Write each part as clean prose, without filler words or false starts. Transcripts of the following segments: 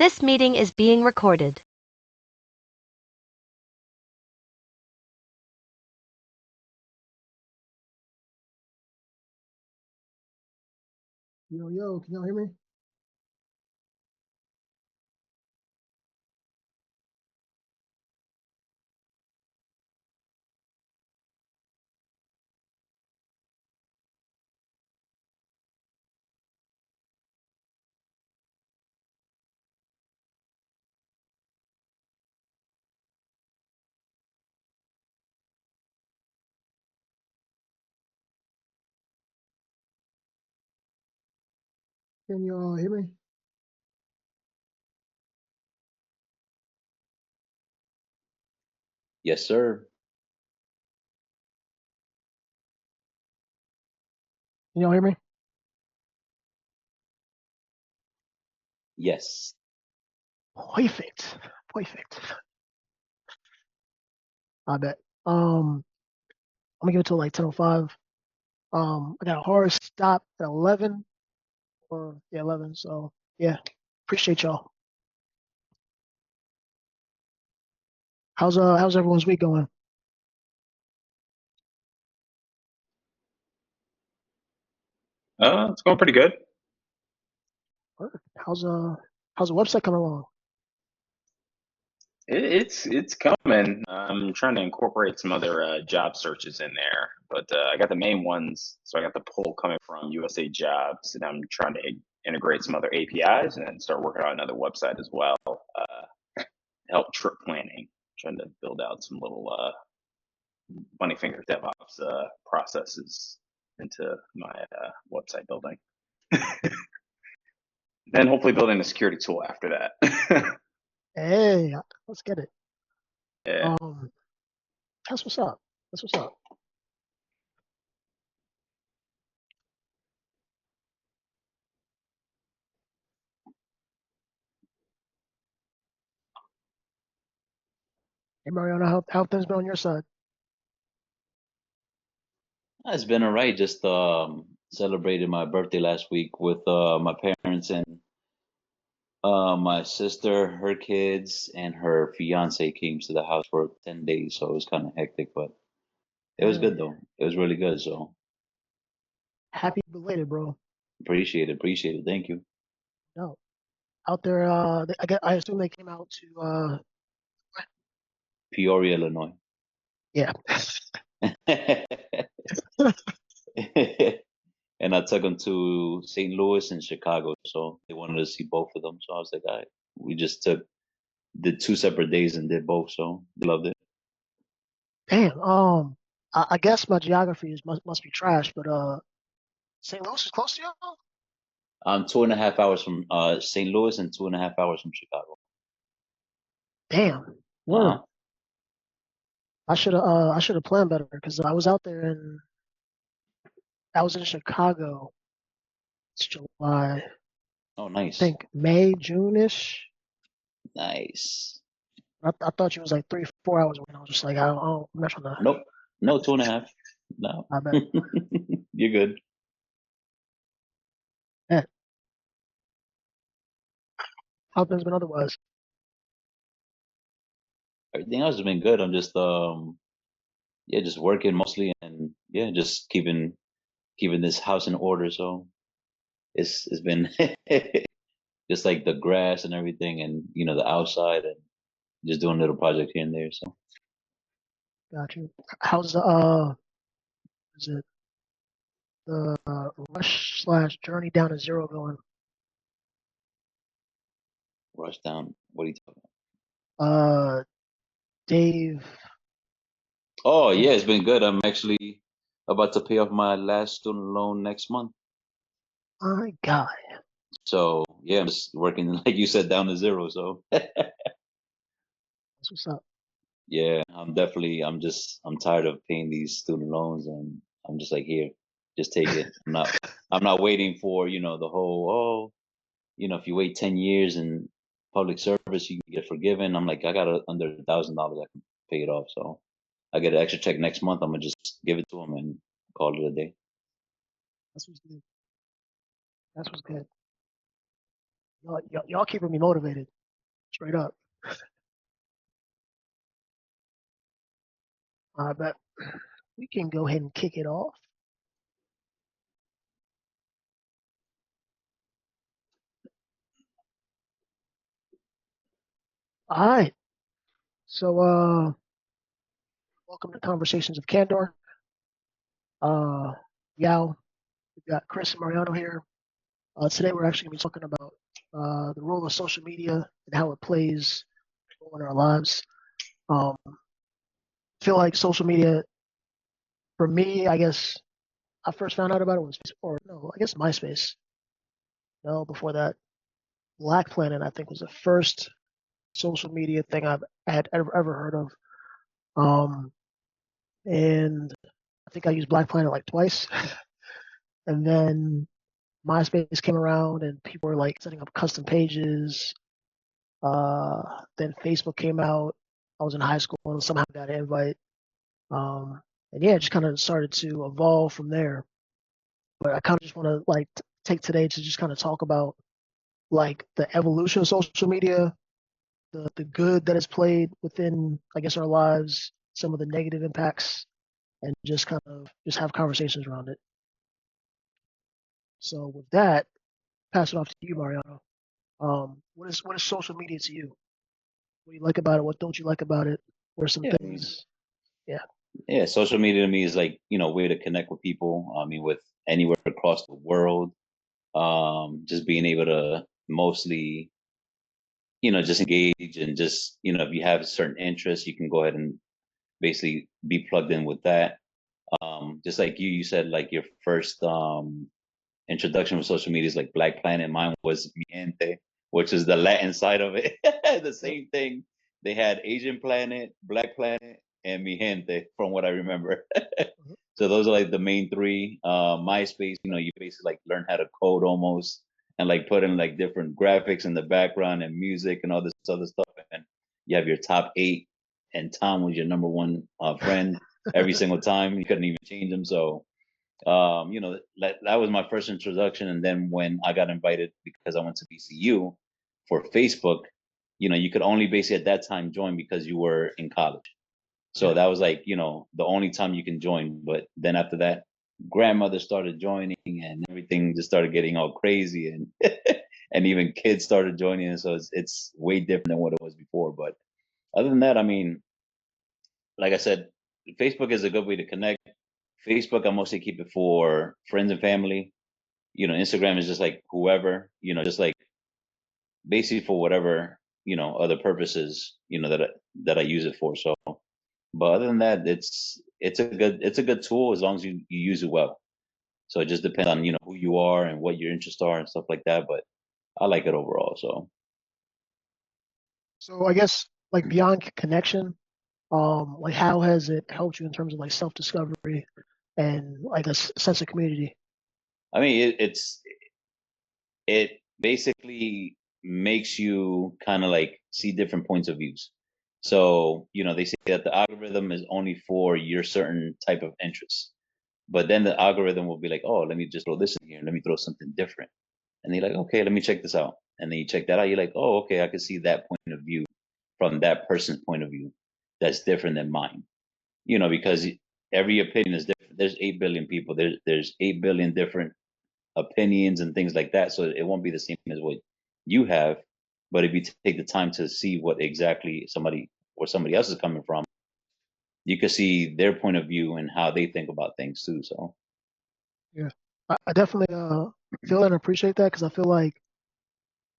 This meeting is being recorded. Yo, can y'all hear me? Can y'all hear me? Yes, sir. Can y'all hear me? Yes. Perfect. Perfect. I bet. I'm gonna give it till like 10:05. I got a hard stop at 11 or yeah, 11. So yeah, appreciate y'all. How's everyone's week going? It's going pretty good. Perfect. How's the website coming along? It's coming. I'm trying to incorporate some other job searches in there, but I got the main ones. So I got the pull coming from USA Jobs, and I'm trying to integrate some other APIs and start working on another website as well. Help trip planning. Trying to build out some little bunny finger DevOps processes into my website building, and hopefully building a security tool after that. Hey, let's get it. Yeah. That's what's up. That's what's up. Hey Mariana, how things been on your side? It's been all right. Just celebrated my birthday last week with my parents and my sister, her kids, and her fiance came to the house for 10 days, so it was kind of hectic, but it was good Hey, though. It was really good, so happy belated, bro. appreciate it. Thank you. No, out there. I assume they came out to. Peoria, Illinois. Yeah. And I took them to St. Louis and Chicago, so they wanted to see both of them. So I was like, all right, we just did 2 separate days and did both, so they loved it. Damn. I guess my geography must be trash, but St. Louis is close to y'all. I'm 2.5 hours from St. Louis and 2.5 hours from Chicago. Damn. Word. Uh-huh. I should have planned better because I was out there and I was in Chicago. It's July. I Oh, nice, think May, June-ish. nice. I thought you was like 3, 4 hours away. And I was just like, I'm not trying to. Nope, no 2.5. No, I bet. you're good. Yeah. How things been otherwise? Everything else has been good. I'm just yeah, just working mostly, and yeah, just keeping this house in order. So it's been just like the grass and everything, and the outside, and just doing little projects here and there. So Got you. How's is it the rush slash journey down to zero going? rush down. What are you talking Uh, Dave. about? Oh Dave. yeah, it's been good. I'm actually about to pay off my last student loan next month. My God. So yeah, I'm just working like you said down to zero. So That's what's up. yeah, I'm tired of paying these student loans, and I'm just like, here, just take it. I'm not waiting for, the whole, if you wait 10 years in public service, you can get forgiven. I'm like, I got under $1,000, I can pay it off. So I get an extra check next month. I'm gonna just give it to them and call it a day. That's what's good. That's what's good. Y'all keeping me motivated, straight up. I bet we can go ahead and kick it off. All right. So, welcome to Conversations of Candor. Yao, we've got Chris and Mariano here. Today we're actually going to be talking about the role of social media and how it plays a role in our lives. I feel like social media, for me, I guess I first found out about it was, or no, I guess MySpace. No, before that, Black Planet, I think, was the first social media thing I've had ever heard of. And I think I used Black Planet like twice. And then MySpace came around and people were like setting up custom pages. Then Facebook came out. I was in high school and somehow got an invite. And yeah, it just kind of started to evolve from there. But I kind of just want to like take today to just kind of talk about like the evolution of social media, the good that it's played within, I guess, our lives, some of the negative impacts, and just kind of just have conversations around it. So with that, pass it off to you, Mariano. What is social media to you? What do you like about it? What don't you like about it? What are some Yeah, I mean, things? Yeah. yeah. Social media to me is like a way to connect with people. I mean, with anywhere across the world. Just being able to mostly just engage and just if you have certain interests, you can go ahead and basically be plugged in with that. Just like you said like your first introduction with social media is like Black Planet. Mine was Miente, which is the Latin side of it. The Yep. same thing. They had Asian Planet, Black Planet, and Mi Gente, from what I remember. Mhm. So those are like the main three. MySpace, you basically like learn how to code almost and like put in like different graphics in the background and music and all this other stuff. And you have your top eight, and Tom was your number one friend every single time. You couldn't even change them. So that was my first introduction. And then when I got invited because I went to BCU for Facebook, you could only basically at that time join because you were in college. So Yeah. that was like the only time you can join. But then after that, grandmother started joining and everything just started getting all crazy, and and even kids started joining, and so it's way different than what it was before. But other than that, I mean, like I said, Facebook is a good way to connect. Facebook, I mostly keep it for friends and family. Instagram is just like whoever, just like basically for whatever, other purposes, that I use it for. So, but other than that, it's a good tool as long as you use it well. So it just depends on, who you are and what your interests are and stuff like that. But I like it overall. So So I guess like beyond connection, like how has it helped you in terms of like self-discovery and like sense of community? I mean, it basically makes you kind of like see different points of views. So, they say that the algorithm is only for your certain type of interests. But then the algorithm will be like, oh, let me just throw this in here. Let me throw something different. And you're like, okay, let me check this out. And then you check that out. You're like, oh, okay, I can see that point of view from that person's point of view that's different than mine. Because every opinion is different. There's 8 billion people. There's 8 billion different opinions and things like that. So it won't be the same as what you have. But if you take the time to see what exactly somebody else is coming from, you can see their point of view and how they think about things too. So Yeah. I definitely feel and appreciate that because I feel like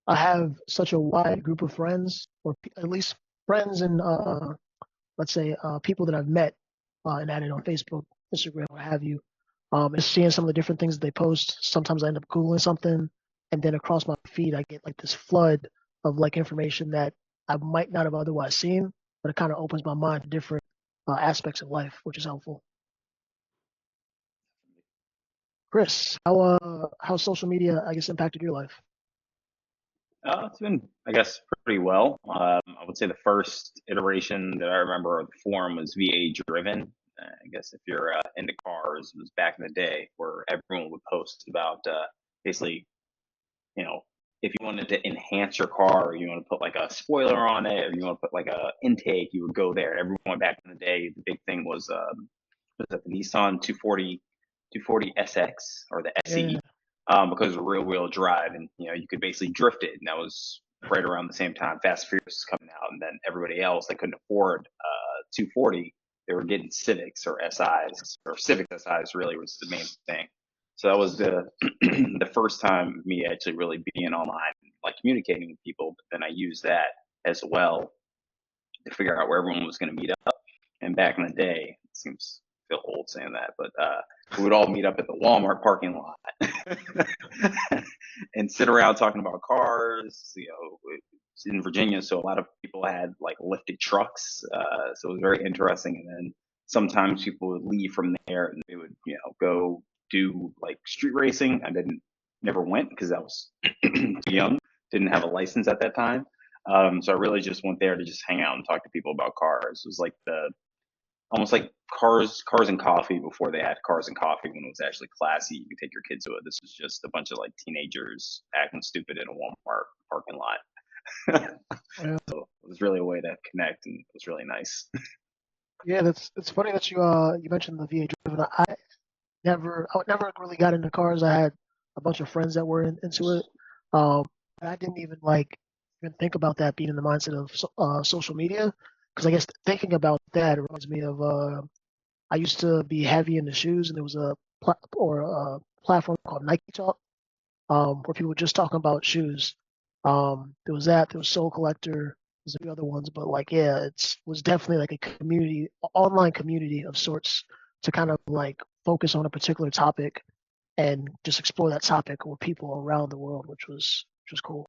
I have such a wide group of friends, or at least friends and let's say people that I've met and added on Facebook, Instagram, what have you. And seeing some of the different things that they post. Sometimes I end up googling something, and then across my feed I get like this flood of like information that I might not have otherwise seen, but it kind of opens my mind to different aspects of life, which is helpful. Chris, how social media I guess impacted your life? It's been, I guess, pretty well. I would say the first iteration that I remember of the forum was VA driven. I guess if you're into cars, it was back in the day where everyone would post about basically, you know, if you wanted to enhance your car, or you want to put like a spoiler on it, or you want to put like a intake, you would go there. Everyone back in the day, the big thing was that the Nissan 240 SX or the Yeah, SE, because of real wheel drive, and you could basically drift it, and that was right around the same time Fast and Furious was coming out, and then everybody else that couldn't afford 240, they were getting Civics or SIs, or Civic SIs really was the main thing. So that was the the first time of me actually really being online, like communicating with people. But then I used that as well to figure out where everyone was going to meet up. And back in the day, it seems feel old saying that, but we would all meet up at the Walmart parking lot and sit around talking about cars. It's in Virginia, so a lot of people had like lifted trucks, so it was very interesting. And then sometimes people would leave from there and they would, go do like street racing. I never went because I was too young, didn't have a license at that time. So I really just went there to just hang out and talk to people about cars. It was like almost like cars and coffee before they had cars and coffee, when it was actually classy. You could take your kids to it. This was just a bunch of like teenagers acting stupid in a Walmart parking lot. yeah, So it was really a way to connect, and it was really nice. yeah. It's funny that you mentioned the V8 driven. I never really got into cars. I had a bunch of friends that were into it. Um, but I didn't even think about that being in the mindset of social media. Because I guess thinking about that reminds me of I used to be heavy into shoes, and there was a platform called Nike Talk, where people were just talking about shoes. There was that. There was Soul Collector. There's a few other ones, but like, yeah, it was definitely like a community, online community of sorts, to kind of like focus on a particular topic and just explore that topic with people around the world, which was cool.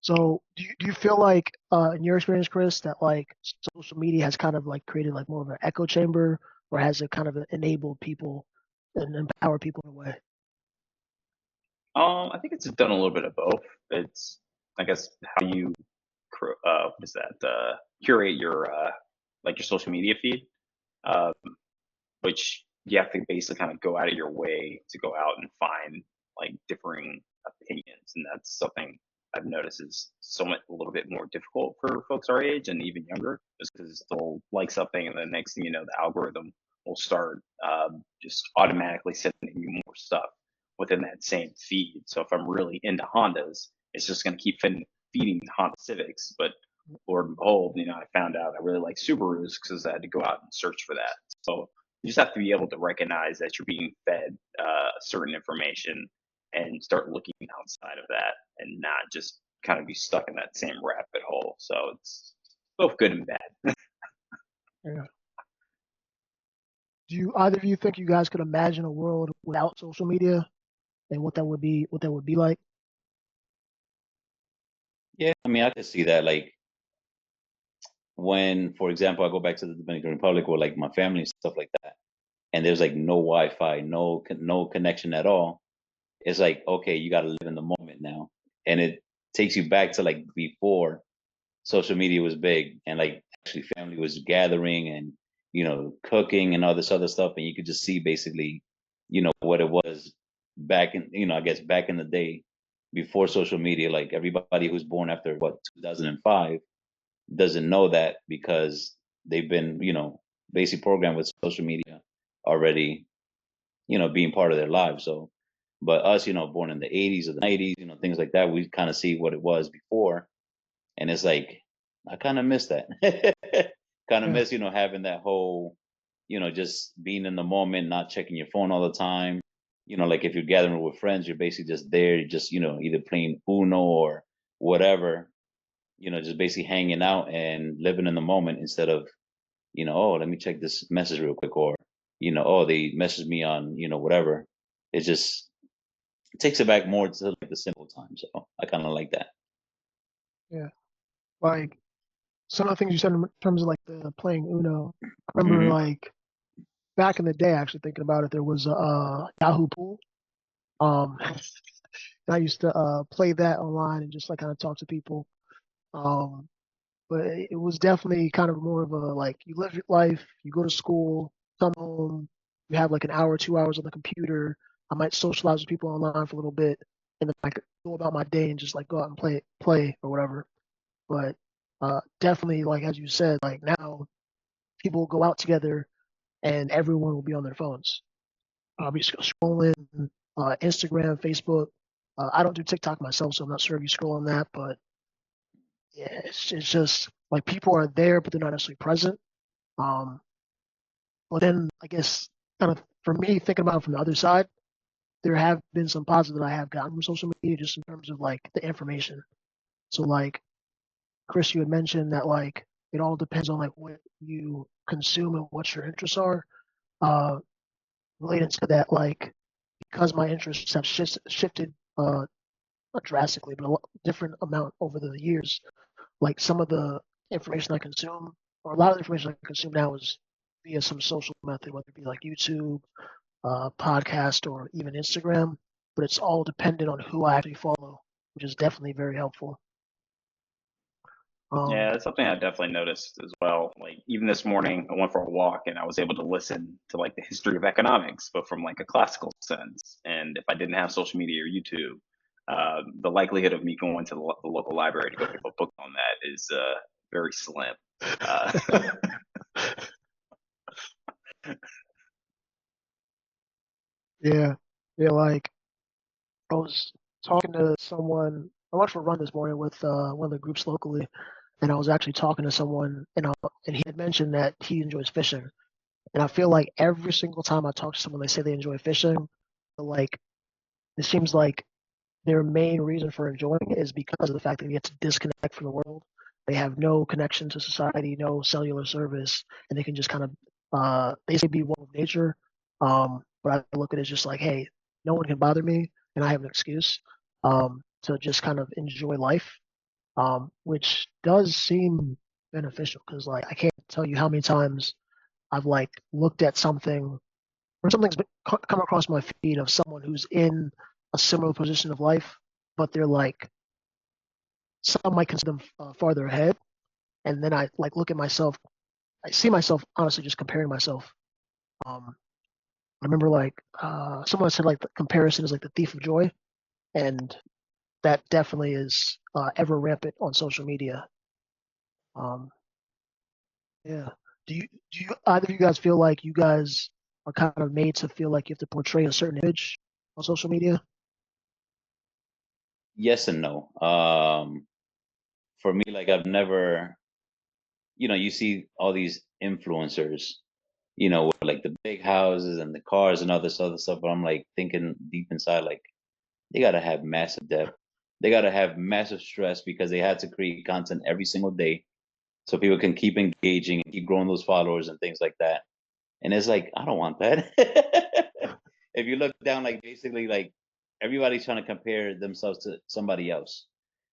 So, do you feel like, in your experience, Chris, that like social media has kind of like created like more of an echo chamber, or has it kind of enabled people and empowered people in a way? I think it's done a little bit of both. It's, I guess, how you what is that? Curate your like your social media feed. Um, which you have to basically kind of go out of your way to go out and find like differing opinions, and that's something I've noticed is somewhat a little bit more difficult for folks our age and even younger, just because they'll like something, and the next thing you know, the algorithm will start just automatically sending you more stuff within that same feed. So if I'm really into Hondas, it's just going to keep feeding Honda Civics. But Lord and behold, I found out I really like Subarus because I had to go out and search for that. So you just have to be able to recognize that you're being fed certain information and start looking outside of that, and not just kind of be stuck in that same rabbit hole. So it's both good and bad. Yeah. Do you either of you think you guys could imagine a world without social media, and what that would be like? Yeah, I mean, I could see that. Like when, for example, I go back to the Dominican Republic with like my family and stuff like that, and there's like no Wi-Fi, no connection at all. It's like, okay, you got to live in the moment now, and it takes you back to like before social media was big, and like actually family was gathering and cooking and all this other stuff, and you could just see basically what it was back in, I guess back in the day before social media. Like everybody who's born after what 2005 doesn't know that, because they've been basic programmed with social media already, being part of their lives. So but us, born in the 80s or the 90s, things like that, we kind of see what it was before, and it's like I kind of miss that. Kind of Yeah, miss, having that whole, just being in the moment, not checking your phone all the time. Like if you're gathering with friends, you're basically just there, you're just, either playing Uno or whatever, just basically hanging out and living in the moment, instead of, oh, let me check this message real quick, or, oh, they messaged me on, whatever. It just it takes it back more to like the simple time. So I kind of like that. yeah. Like some of the things you said in terms of like the playing Uno. I remember Hmm. like back in the day, actually thinking about it, there was a Yahoo Pool. And I used to play that online and just like kind of talk to people. Um, but it was definitely kind of more of a like, you live your life, you go to school, come home, you have like an hour, 2 hours on the computer. I might socialize with people online for a little bit, and then I could go about my day and just like go out and play or whatever. But definitely, like as you said, like now people will go out together and everyone will be on their phones. I'll be scrolling Instagram, Facebook. I don't do TikTok myself, so I'm not sure if you scroll on that. But yeah, it's just like people are there, but they're not necessarily present. Um, but then I guess kind of for me, thinking about it from the other side, there have been some positives that I have gotten from social media, just in terms of like the information. So like Chris, you had mentioned that like it all depends on like what you consume and what your interests are. Uh, Related to that, like because my interests have shifted not drastically, but different amount over the years. Like some of the information I consume, or a lot of the information I consume now is via some social method, whether it be like YouTube, podcast, or even Instagram. But it's all dependent on who I actually follow, which is definitely very helpful. Yeah, that's something I definitely noticed as well. Like even this morning, I went for a walk and I was able to listen to like the history of economics, but from like a classical sense. And if I didn't have social media or YouTube, the likelihood of me going to the local library to go pick up a book on that is very slim. Uh, Yeah, yeah. Like I was talking to someone. I went for a run this morning with one of the groups locally, and I was actually talking to someone, and he had mentioned that he enjoys fishing. And I feel like every single time I talk to someone, they say they enjoy fishing. But like it seems like their main reason for enjoying it is because of the fact that they get to disconnect from the world. They have no connection to society, no cellular service, and they can just kind of basically be one with nature. But I look at it as just like, hey, no one can bother me, and I have an excuse to just kind of enjoy life, which does seem beneficial because like I can't tell you how many times I've like looked at something or something's come across my feed of someone who's in a similar position of life, but they're like some might consider them farther ahead, and then I like look at myself. I see myself honestly just comparing myself. Um, I remember like someone said like the comparison is like the thief of joy, and that definitely is ever rampant on social media. Um, yeah. Do you either of you guys feel like you guys are kind of made to feel like you have to portray a certain image on social media? Yes and no. For me, like I've never, you see all these influencers, with like the big houses and the cars and all this other stuff. But I'm like thinking deep inside, like they gotta have massive debt. They gotta have massive stress because they had to create content every single day so people can keep engaging and keep growing those followers and things like that. And it's like, I don't want that. If you look down, like basically like everybody's trying to compare themselves to somebody else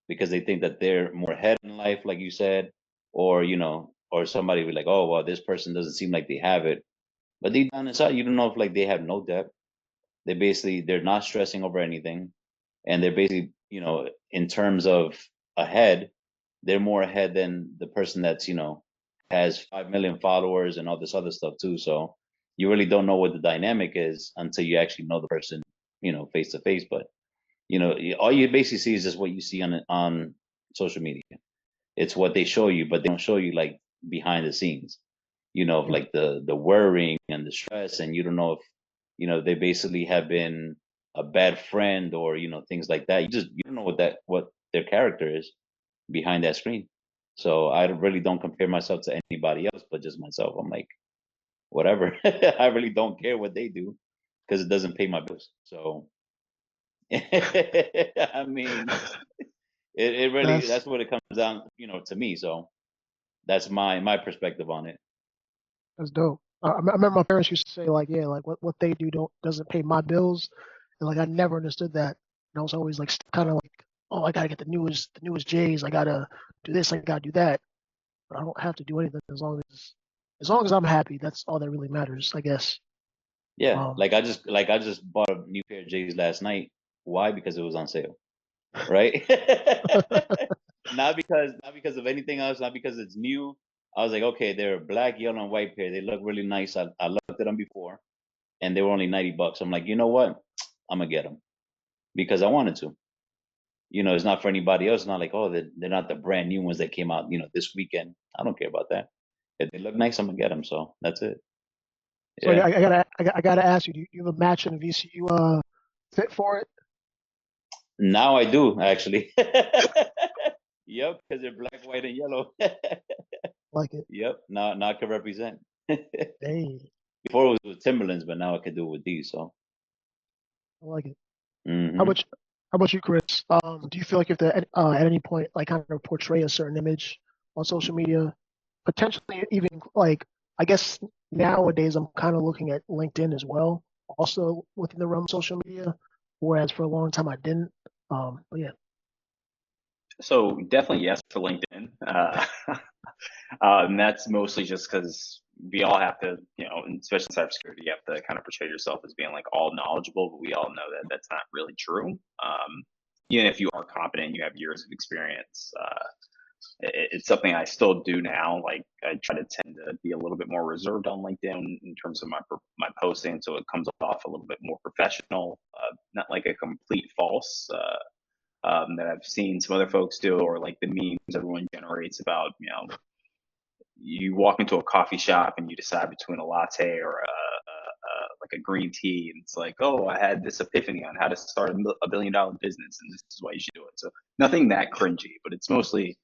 because they think that they're more ahead in life, like you said, or or somebody be like, oh well, this person doesn't seem like they have it. But deep down inside, you don't know if like they have no debt. They're not stressing over anything. And they're basically, in terms of ahead, they're more ahead than the person that's, has 5 million followers and all this other stuff too. So you really don't know what the dynamic is until you actually know the person, face to face. But all you basically see is just what you see on social media. It's what they show you, but they don't show you like behind the scenes, of Yeah. like the worrying and the stress, and you don't know if they basically have been a bad friend or things like that. You don't know what their character is behind that screen. So I really don't compare myself to anybody else, but just myself. I'm like, whatever. I really don't care what they do because it doesn't pay my bills. So I mean, it really That's that's what it comes down, to me. So that's my perspective on it. That's dope. I remember my parents used to say like, yeah, like what they do don't doesn't pay my bills, and like I never understood that. And I was always like kind of like, oh, I gotta get the newest J's. I gotta do this. I gotta do that. But I don't have to do anything as long as I'm happy. That's all that really matters, I guess. Yeah, Um, like I just bought a new pair of J's last night. Why? Because it was on sale, right? Not because of anything else, not because it's new. I was like, okay, they're black, yellow, and white pair. They look really nice. I looked at them before, and they were only $90. I'm like, you know what? I'm gonna get them. because I wanted to. It's not for anybody else. It's not like, oh, they're not the brand new ones that came out, this weekend. I don't care about that. If they look nice, I'm gonna get them. So that's it. So Yeah. I gotta ask you, do you have a match in the VCU fit for it? Now I do actually. Yep, because they're black, white, and yellow. Like it? Yep. Now I can represent. Hey, Before it was with Timberlands, but now I can do it with these. So. I like it. How Hmm. about you, how about you, Chris? Do you feel like you have to at any point like kind of portray a certain image on social media, potentially even like I guess nowadays I'm kind of looking at LinkedIn as well, also within the realm of social media, whereas for a long time I didn't. But yeah, So definitely yes for LinkedIn. And that's mostly just because we all have to, and especially in cybersecurity, you have to kind of portray yourself as being like all knowledgeable, but we all know that that's not really true. Even if you are competent, you have years of experience. It's something I still do now. Like I try to tend to be a little bit more reserved on LinkedIn in terms of my posting, so it comes off a little bit more professional, not like a complete false. That I've seen some other folks do, or like the memes everyone generates about, you walk into a coffee shop and you decide between a latte or like a green tea, and it's like, oh, I had this epiphany on how to start a billion-dollar business, and this is why you should do it. So nothing that cringy, but it's mostly,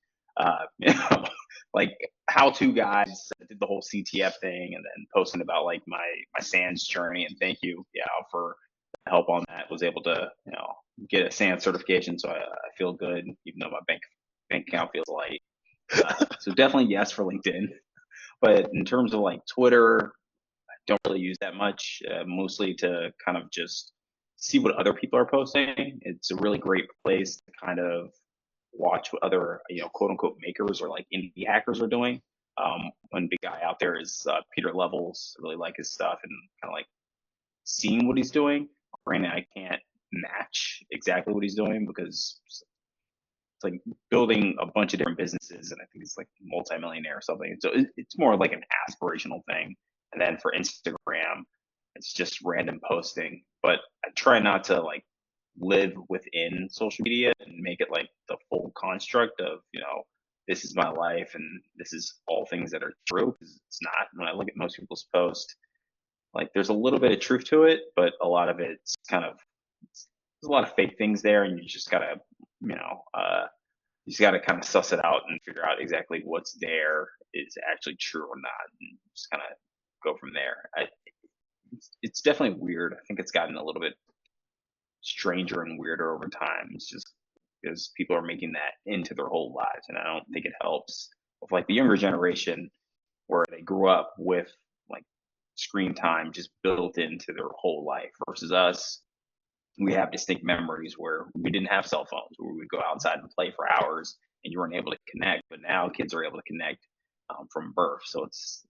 like how-to guides. I did the whole CTF thing, and then posting about like my SANS journey, and thank you, yeah, for help on that. Was able to, get a SANS certification, so I feel good, even though my bank account feels light. So definitely yes for LinkedIn. But in terms of like Twitter, I don't really use that much, mostly to kind of just see what other people are posting. It's a really great place to kind of watch what other, quote unquote makers or like indie hackers are doing. One big guy out there is Peter Levels. I really like his stuff and kind of like seeing what he's doing. Granted, I can't match exactly what he's doing because it's like building a bunch of different businesses, and I think it's like multimillionaire or something. So it's more like an aspirational thing. And then for Instagram, it's just random posting. But I try not to like live within social media and make it like the full construct of, this is my life and this is all things that are true. Because it's not. When I look at most people's posts, like there's a little bit of truth to it, but a lot of it's kind of, there's a lot of fake things there, and you just gotta, you know, uh, you just gotta kind of suss it out and figure out exactly what's there is actually true or not, and just kind of go from there. It's definitely weird. I think it's gotten a little bit stranger and weirder over time. It's just because people are making that into their whole lives, and I don't think it helps with like the younger generation where they grew up with like screen time just built into their whole life versus us. We have distinct memories where we didn't have cell phones, where we would go outside and play for hours and you weren't able to connect, but now kids are able to connect from birth. So it's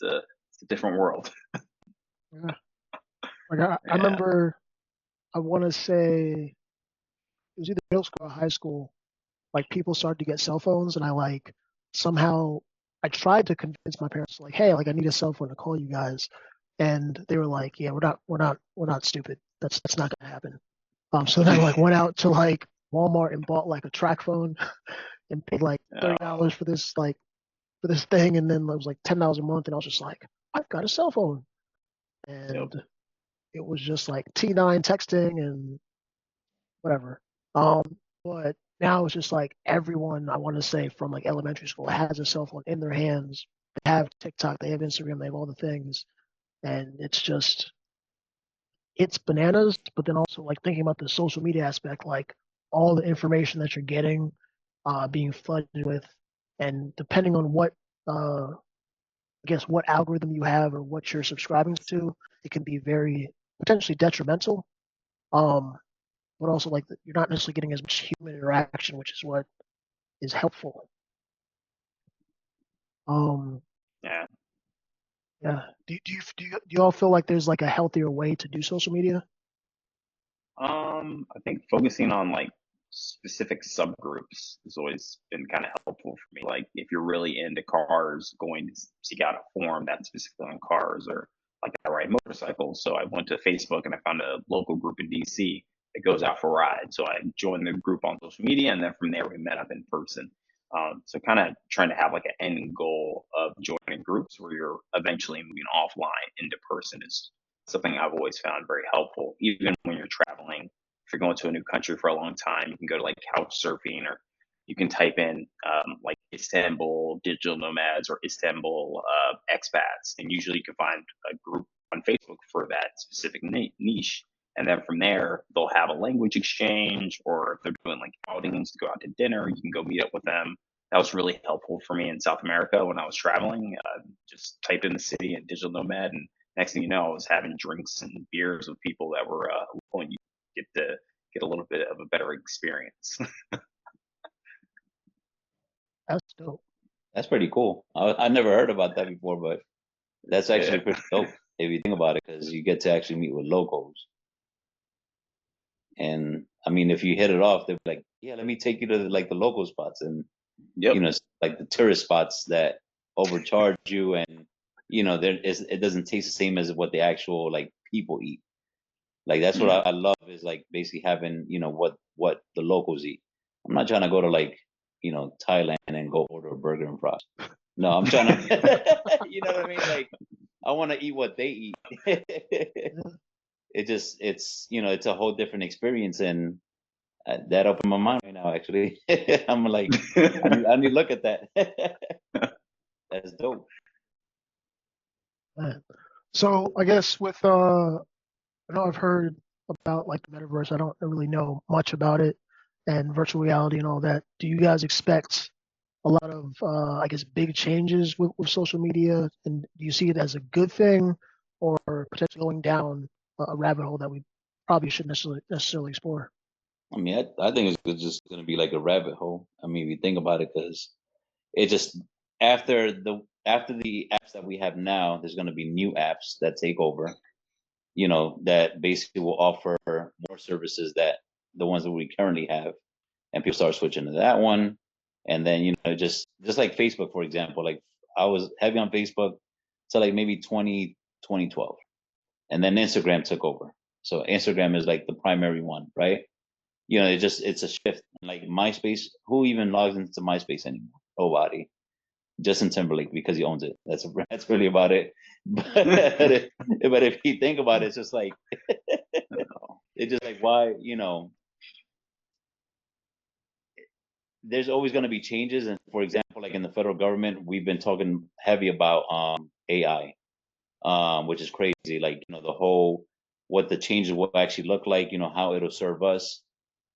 a different world. yeah. Like I Yeah. remember, I want to say it was either middle school or high school. Like people started to get cell phones, and I like somehow I tried to convince my parents like, hey, like I need a cell phone to call you guys, and they were like, yeah, we're not stupid. That's not gonna happen. So then I like went out to like Walmart and bought like a track phone and paid like $30 for this thing, and then it was like $10 a month, and I was just like, I've got a cell phone, Yep. and it was just like T9 texting and whatever. But now it's just like everyone, I want to say from like elementary school has a cell phone in their hands. They have TikTok, they have Instagram, they have all the things, and it's bananas. But then also like thinking about the social media aspect, like all the information that you're getting, being flooded with, and depending on what, I guess what algorithm you have or what you're subscribing to, it can be very potentially detrimental. Um, but also like you're not necessarily getting as much human interaction, which is what is helpful. Um, Yeah. yeah. Do you all feel like there's like a healthier way to do social media? I think focusing on like specific subgroups has always been kind of helpful for me. Like if you're really into cars, going to seek out a forum that's specifically on cars, or like I ride motorcycles. So I went to Facebook and I found a local group in DC that goes out for a ride. So I joined the group on social media, and then from there we met up in person. So kind of trying to have like an end goal of joining groups where you're eventually moving offline into person is something I've always found very helpful. Even when you're traveling, if you're going to a new country for a long time, you can go to like couch surfing, or you can type in like Istanbul digital nomads or Istanbul expats, and usually you can find a group on Facebook for that specific niche. And then from there, they'll have a language exchange, or if they're doing like outings to go out to dinner, you can go meet up with them. That was really helpful for me in South America when I was traveling. Just type in the city and digital nomad, and next thing you know, I was having drinks and beers with people that were when you get a little bit of a better experience. That's dope. That's pretty cool. I never heard about that before, but that's actually Yeah. pretty dope if you think about it, because you get to actually meet with locals. And I mean, if you hit it off, they're like, "Yeah, let me take you to like the local spots," and Yep. like the tourist spots that overcharge you, and it doesn't taste the same as what the actual like people eat. Like that's what I love, is like basically having what the locals eat. I'm not trying to go to like Thailand and go order a burger and fries. No, I'm trying to, you know what I mean? Like I want to eat what they eat. It's a whole different experience, and that opened my mind right now. Actually, I'm like, I need to look at that. That's dope. Man. So I guess with I know I've heard about like the metaverse. I don't really know much about it and virtual reality and all that. Do you guys expect a lot of I guess big changes with social media, and do you see it as a good thing or potentially going down a rabbit hole that we probably shouldn't necessarily explore? I mean, I think it's just going to be like a rabbit hole. I mean, if you think about it, because it just after the apps that we have now, there's going to be new apps that take over. That basically will offer more services that the ones that we currently have, and people start switching to that one. And then just like Facebook, for example, like I was heavy on Facebook to like maybe 2012, and then Instagram took over. So Instagram is like the primary one, right? It's a shift. Like MySpace, who even logs into MySpace anymore? Nobody. Justin Timberlake, because he owns it. That's really about it. But if you think about it, it's just like it's just like why there's always going to be changes. And for example, like in the federal government, we've been talking heavy about AI, which is crazy. Like the whole what the changes will actually look like. How it'll serve us.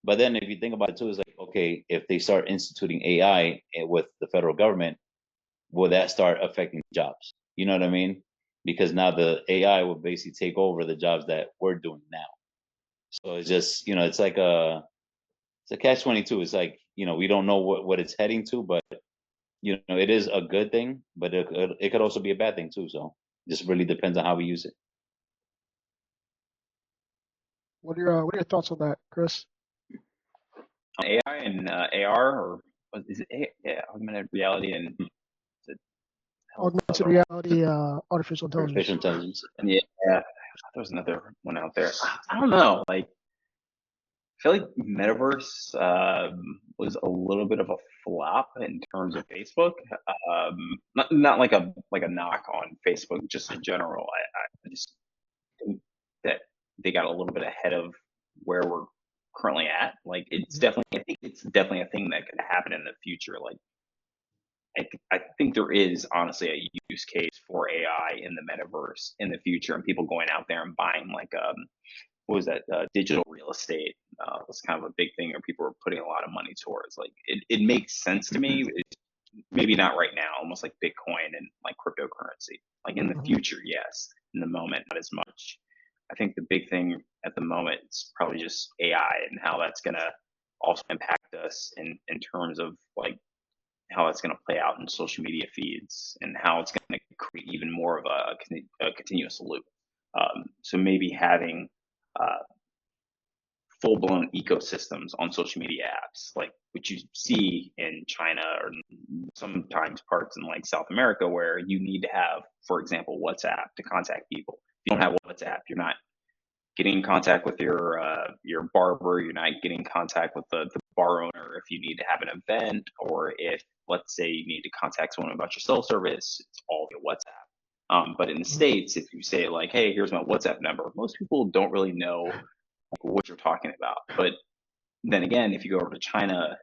But then if you think about it too, it's like, okay, if they start instituting AI with the federal government, will that start affecting jobs? You know what I mean? Because now the AI will basically take over the jobs that we're doing now. So it's just, it's a catch-22. It's like, we don't know what it's heading to, but it is a good thing, but it could also be a bad thing too. So just really depends on how we use it. What are your thoughts on that, Chris? AI and AR, or what is it? Yeah, augmented reality and is it Augmented reality, artificial Artificial intelligence. intelligence. yeah, there was another one out there. I don't know. Like, I feel like Metaverse was a little bit of a flop in terms of Facebook. Not like a knock on Facebook, just in general. I just think that they got a little bit ahead of where we're currently at. Like, I think it's definitely a thing that could happen in the future. Like, I think there is honestly a use case for AI in the metaverse in the future, and people going out there and buying like what was that digital real estate was kind of a big thing, or people were putting a lot of money towards. Like, it makes sense to me. Maybe not right now, almost like Bitcoin and like cryptocurrency. Like in the future, yes. In the moment, not as much. I think the big thing at the moment is probably just AI and how that's gonna also impact us in terms of like how it's going to play out in social media feeds and how it's going to create even more of a continuous loop. So maybe having uh, full blown ecosystems on social media apps, like which you see in China or sometimes parts in like South America, where you need to have, for example, WhatsApp to contact people. If you don't have WhatsApp, you're not getting in contact with your barber. You're not getting in contact with the bar owner if you need to have an event, or if, let's say, you need to contact someone about your cell service. It's all via WhatsApp. But in the States, if you say like, hey, here's my WhatsApp number, most people don't really know like, what you're talking about. But then again, if you go over to China,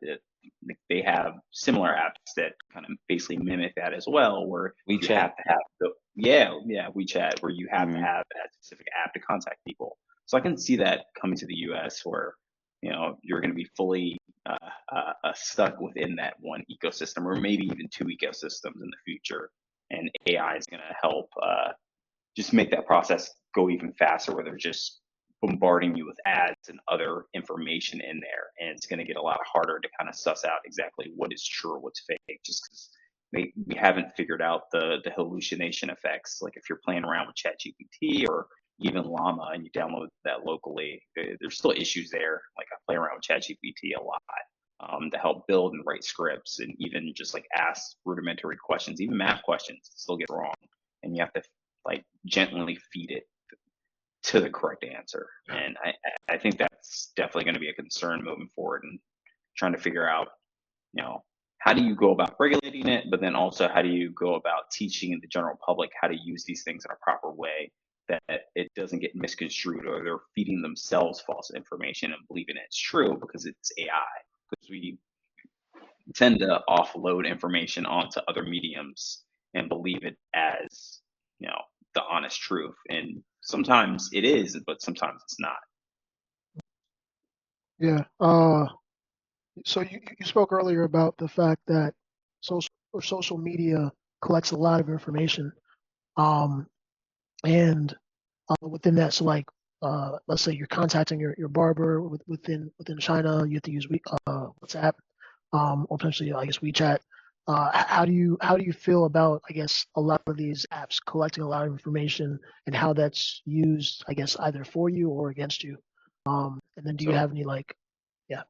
they have similar apps that kind of basically mimic that as well, where you WeChat. have to have WeChat, where you have to have that specific app to contact people. So I can see that coming to the U.S. where you're going to be fully stuck within that one ecosystem, or maybe even two ecosystems in the future, and AI is going to help just make that process go even faster, where they're just bombarding you with ads and other information in there, and it's going to get a lot harder to kind of suss out exactly what is true or what's fake, just because we haven't figured out the hallucination effects. Like if you're playing around with ChatGPT or even Llama and you download that locally, there's still issues there. Like I play around with ChatGPT a lot to help build and write scripts, and even just like ask rudimentary questions, even math questions, it still gets wrong, and you have to like gently feed it to the correct answer. And I think that's definitely going to be a concern moving forward, and trying to figure out, how do you go about regulating it, but then also how do you go about teaching the general public how to use these things in a proper way that it doesn't get misconstrued, or they're feeding themselves false information and believing it's true because it's AI. Because we tend to offload information onto other mediums and believe it as, the honest truth. And sometimes it is, but sometimes it's not. Yeah. So you spoke earlier about the fact that social media collects a lot of information. And within that, so like let's say you're contacting your barber within China, you have to use WhatsApp, or potentially I guess WeChat. How do you feel about, I guess, a lot of these apps collecting a lot of information, and how that's used, I guess, either for you or against you? And then do you So have any like, yeah,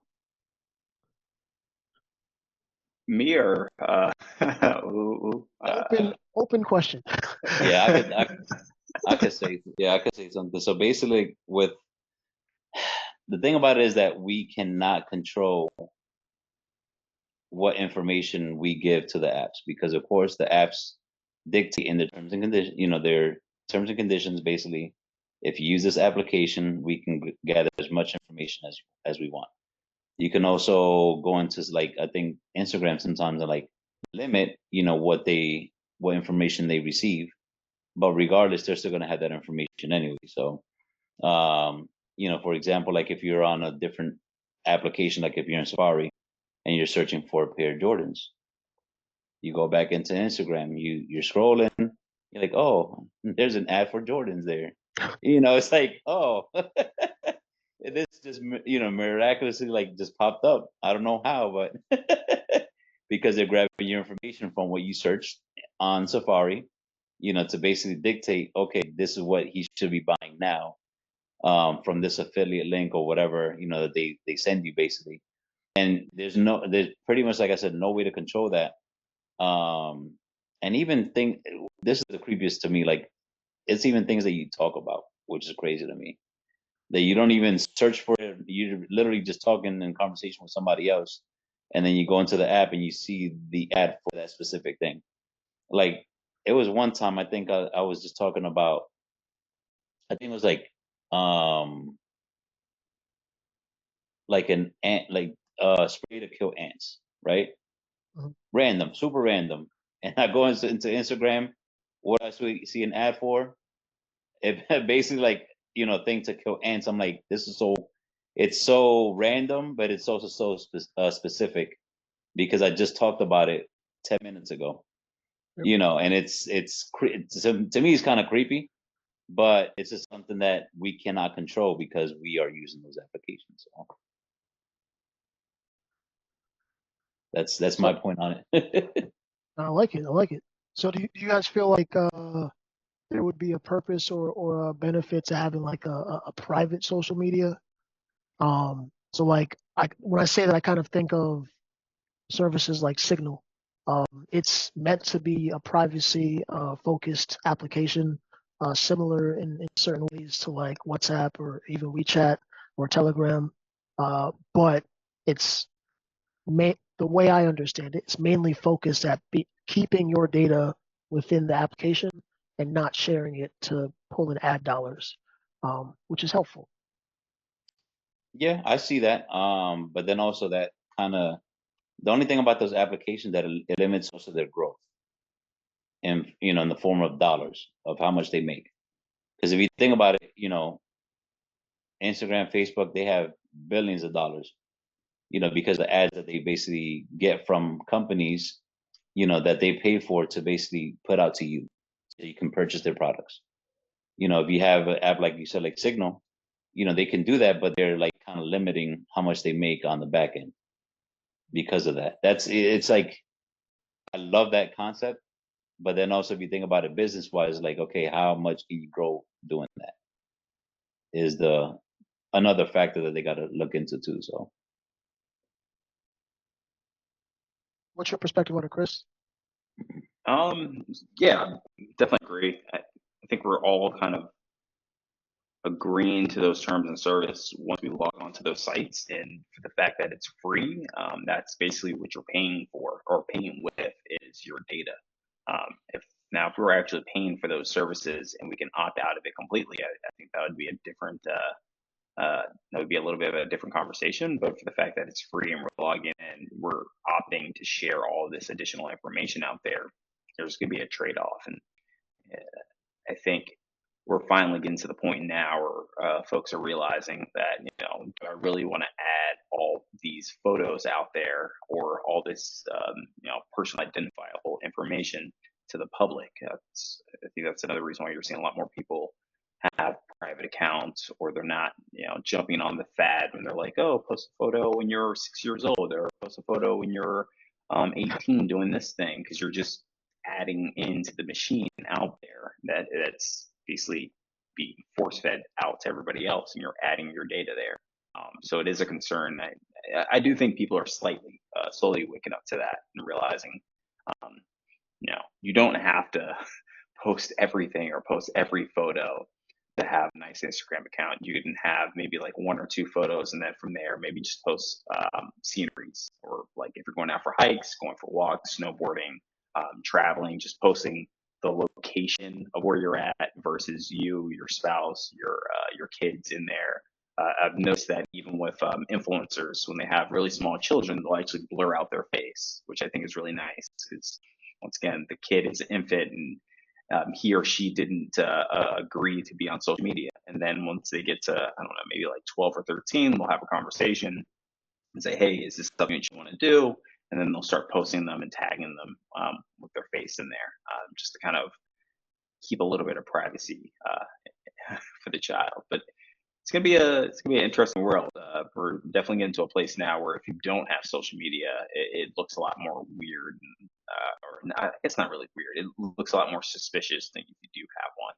me or open question? Yeah, I could say something. So basically, with the thing about it is that we cannot control what information we give to the apps, because of course the apps dictate in the terms and conditions, their terms and conditions. Basically, if you use this application, we can gather as much information as we want. You can also go into, like, I think Instagram sometimes are like limit, what information they receive, but regardless, they're still going to have that information anyway. So, for example, like if you're on a different application, like if you're in Safari and you're searching for a pair of Jordans, you go back into Instagram, you're scrolling, you're like, oh, there's an ad for Jordans there. It's like, oh, this just miraculously like just popped up. I don't know how, but because they're grabbing your information from what you searched on Safari, to basically dictate, okay, this is what he should be buying now, from this affiliate link or whatever, that they send you basically. And there's pretty much, like I said, no way to control that. And even this is the creepiest to me. Like, it's even things that you talk about, which is crazy to me. That you don't even search for it. You're literally just talking in conversation with somebody else, and then you go into the app and you see the ad for that specific thing. Like, it was one time, I think I was just talking about, I think it was like an ant, like spray to kill ants, right? Mhm. Random, super random. And I go into Instagram, what I see an ad for, it basically like, thing to kill ants. I'm like, it's so random, but it's also so specific, because I just talked about it 10 minutes ago. Yep. And to me, it's kind of creepy, but it's just something that we cannot control because we are using those applications. So that's my So point on it. I like it. I like it. So do you guys feel like there would be a purpose or a benefit to having like a private social media? So like when I say that, I kind of think of services like Signal. It's meant to be a privacy focused application. similar in certain ways to like WhatsApp or even WeChat or Telegram, but it's the way I understand it, it's mainly focused at keeping your data within the application and not sharing it to pull in ad dollars, which is helpful. Yeah, I see that. But then also that kind of the only thing about those applications that it limits also their growth, and in the form of dollars of how much they make. Because if you think about it, Instagram, Facebook, they have billions of dollars, because the ads that they basically get from companies, that they pay for to basically put out to you, so you can purchase their products. If you have an app like you said, like Signal, they can do that, but they're like kind of limiting how much they make on the back end because of that. It's like I love that concept, but then also if you think about it business wise, like okay, how much can you grow doing that? Is the another factor that they got to look into too. So What's your perspective on it, Chris? Yeah, definitely agree. I think we're all kind of agreeing to those terms and service once we log on to those sites, and for the fact that it's free, that's basically what you're paying for or paying with is your data. If we're actually paying for those services and we can opt out of it completely, I think that would be a different that would be a little bit of a different conversation. But for the fact that it's free and we're logging in, we're opting to share all this additional information out there, there's going to be a trade-off. And I think we're finally getting to the point now where folks are realizing that, do I really want to add all these photos out there or all this, personal identifiable information to the public? I think that's another reason why you're seeing a lot more people have private accounts, or they're not, jumping on the fad when they're like, oh, post a photo when you're 6 years old, or post a photo when you're 18 doing this thing, because you're just adding into the machine out there that's basically being force fed out to everybody else, and you're adding your data there. So it is a concern. I do think people are slowly waking up to that and realizing, um, you don't have to post everything or post every photo to have a nice Instagram account. You can have maybe like one or two photos, and then from there, maybe just post sceneries, or like if you're going out for hikes, going for walks, snowboarding, traveling, just posting the location of where you're at versus you, your spouse, your kids in there. I've noticed that even with influencers, when they have really small children, they'll actually blur out their face, which I think is really nice because once again, the kid is an infant, and he or she didn't agree to be on social media. And then once they get to, I don't know, maybe like 12 or 13, we'll have a conversation and say, hey, is this something that you want to do? And then they'll start posting them and tagging them with their face in there, just to kind of keep a little bit of privacy for the child. But it's gonna be an interesting world. We're definitely getting to a place now where if you don't have social media, it looks a lot more weird, or not, it's not really weird. It looks a lot more suspicious than if you do have one,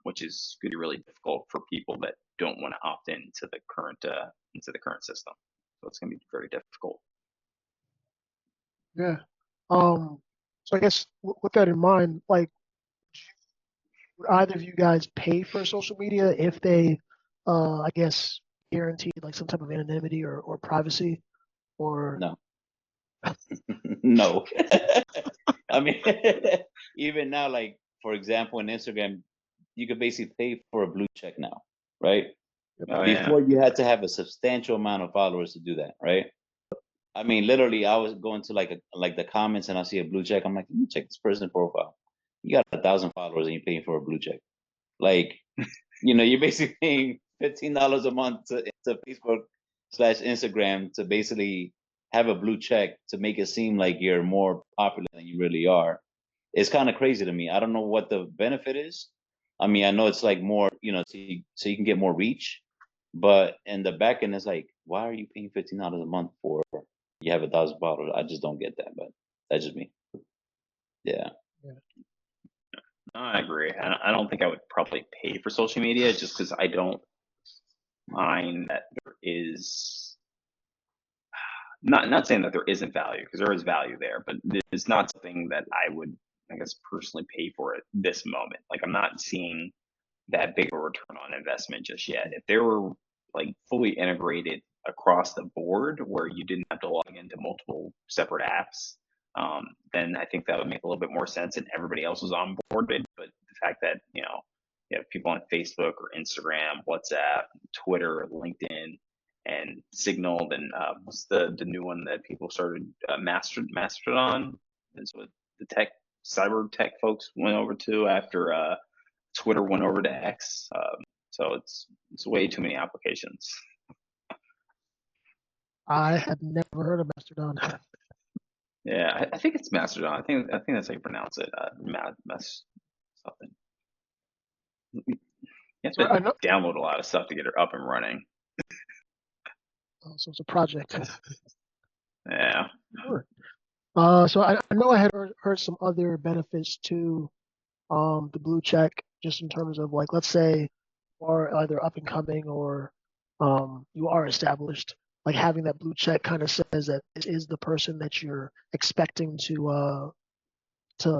which is going to be really difficult for people that don't want to opt into the current system. So it's going to be very difficult. Yeah. So I guess with that in mind, like, would either of you guys pay for social media if they, I guess, guaranteed like some type of anonymity or privacy? Or no. No. I mean, even now, like for example, in Instagram, you could basically pay for a blue check now, right? Oh yeah. Before you had to have a substantial amount of followers to do that, right? I mean, literally, I was going to like the comments and I see a blue check. I'm like, let me check this person's profile. You got 1,000 followers and you're paying for a blue check. Like, you're basically paying $15 a month to Facebook/Instagram to basically have a blue check to make it seem like you're more popular than you really are. It's kind of crazy to me. I don't know what the benefit is. I mean, I know it's like more, so you can get more reach, but in the back end, it's like, why are you paying $15 a month for you have 1,000 followers? I just don't get that, but that's just me. Yeah. No, I agree. I don't think I would probably pay for social media just because I don't mind that there is not saying that there isn't value, because there is value there, but it's not something that I would I guess, personally pay for it this moment. Like, I'm not seeing that big of a return on investment just yet. If they were like fully integrated across the board where you didn't have to log into multiple separate apps, then I think that would make a little bit more sense and everybody else was on board. But the fact that, you have people on Facebook or Instagram, WhatsApp, Twitter, LinkedIn, and Signal, and what's the new one that people started, Mastodon is what the cyber tech folks went over to after Twitter went over to X. So it's way too many applications. I had never heard of Mastodon. Yeah, I think it's Mastodon. I think that's how you pronounce it. Mess something. You have So I to know, download a lot of stuff to get it up and running. so it's a project. Yeah. Sure. So I know I had heard some other benefits to the blue check, just in terms of, like, let's say you are either up and coming or you are established. Like, having that blue check kind of says that this is the person that you're expecting to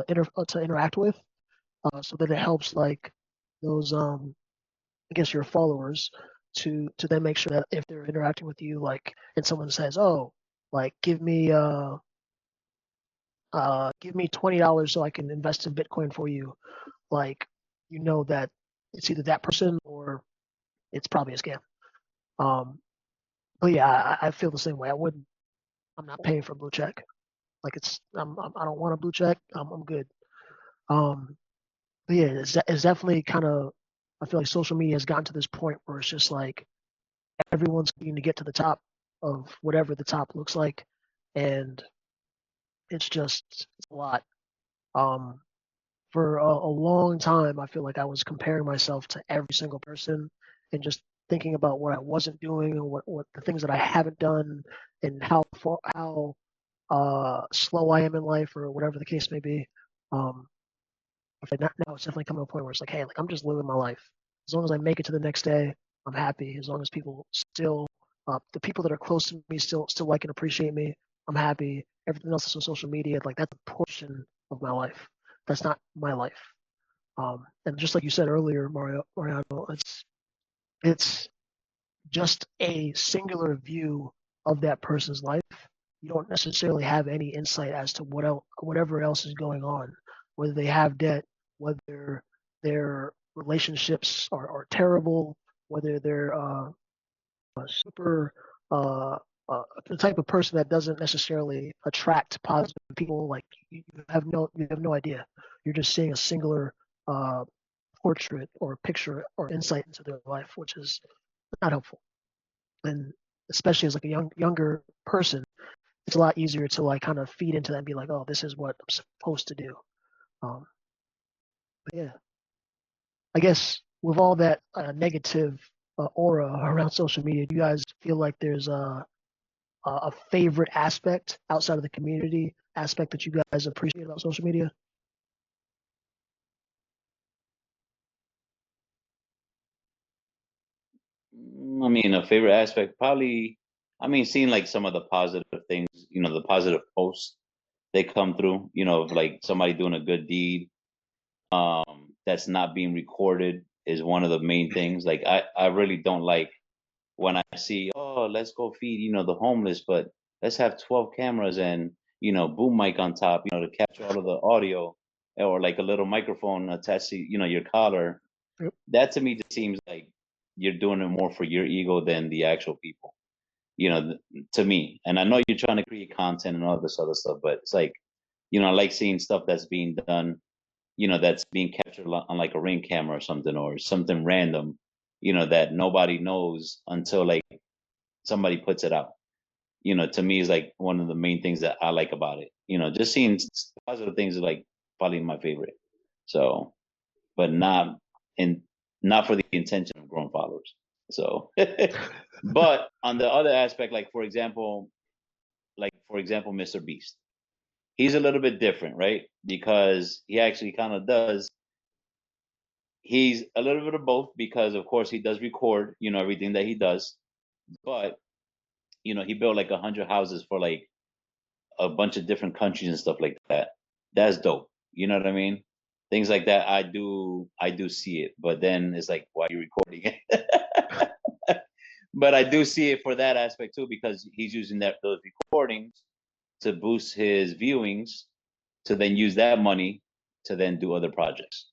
interact with. So that it helps, like, those I guess your followers to then make sure that if they're interacting with you, like, and someone says, oh, like, give me $20 so I can invest in Bitcoin for you, like, that it's either that person or it's probably a scam. But yeah, I feel the same way. I'm not paying for a blue check. Like, I don't want a blue check. I'm good. Um, but yeah, it's definitely kind of, I feel like social media has gotten to this point where it's just like everyone's going to get to the top of whatever the top looks like, and it's a lot. Um, for a long time, I feel like I was comparing myself to every single person and just thinking about what I wasn't doing and what the things that I haven't done and how slow I am in life or whatever the case may be. Um, but now it's definitely coming to a point where it's like, hey, like, I'm just living my life. As long as I make it to the next day, I'm happy. As long as people still, the people that are close to me still like and appreciate me, I'm happy. Everything else is on social media. Like, that's a portion of my life. That's not my life. And just like you said earlier, Mariano, it's just a singular view of that person's life. You don't necessarily have any insight as to whatever else is going on, whether they have debt, whether their relationships are terrible, whether they're super the type of person that doesn't necessarily attract positive people. Like, you have no idea. You're just seeing a singular uh, portrait or picture or insight into their life, which is not helpful. And especially as, like, a younger person, it's a lot easier to, like, kind of feed into that and be like, oh, this is what I'm supposed to do. Um, but yeah, I guess with all that negative aura around social media, do you guys feel like there's a favorite aspect outside of the community aspect that you guys appreciate about social media? I mean, a favorite aspect probably, I mean, seeing like some of the positive things, the positive posts they come through, of like somebody doing a good deed, that's not being recorded is one of the main things. Like, I really don't like when I see, oh, let's go feed, the homeless, but let's have 12 cameras and, boom mic on top, to capture all of the audio, or like a little microphone attached to, your collar. Yep. That to me just seems like you're doing it more for your ego than the actual people, to me. And I know you're trying to create content and all this other stuff, but it's like, I like seeing stuff that's being done, that's being captured on like a Ring camera or something random, that nobody knows until like somebody puts it out. To me is like one of the main things that I like about it. Just seeing positive things is like probably my favorite. So, but not for the intention of growing followers. So, but on the other aspect, like for example, Mr. Beast, he's a little bit different, right? Because he actually kind of does. He's a little bit of both because, of course, he does record, everything that he does, but he built like 100 houses for like a bunch of different countries and stuff like that. That's dope. You know what I mean? Things like that. I do see it, but then it's like, why are you recording it? But I do see it for that aspect too, because he's using those recordings to boost his viewings, to then use that money to then do other projects.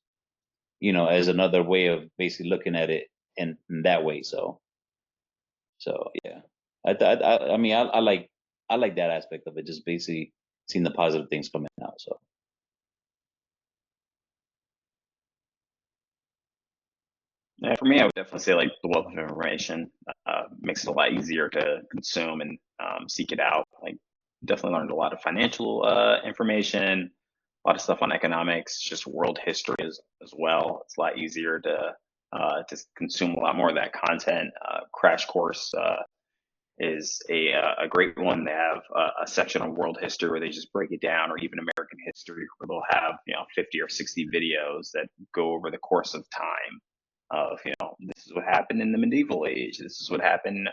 As another way of basically looking at it in that way. So yeah, I mean, I like that aspect of it. Just basically seeing the positive things coming out. So Yeah, for me, I would definitely say like the wealth of information makes it a lot easier to consume and seek it out. Like, definitely learned a lot of financial information, a lot of stuff on economics, just world history as well. It's a lot easier to consume a lot more of that content. Crash Course is a great one. They have a section on world history where they just break it down, or even American history, where they'll have 50 or 60 videos that go over the course of time of this is what happened in the medieval age, this is what happened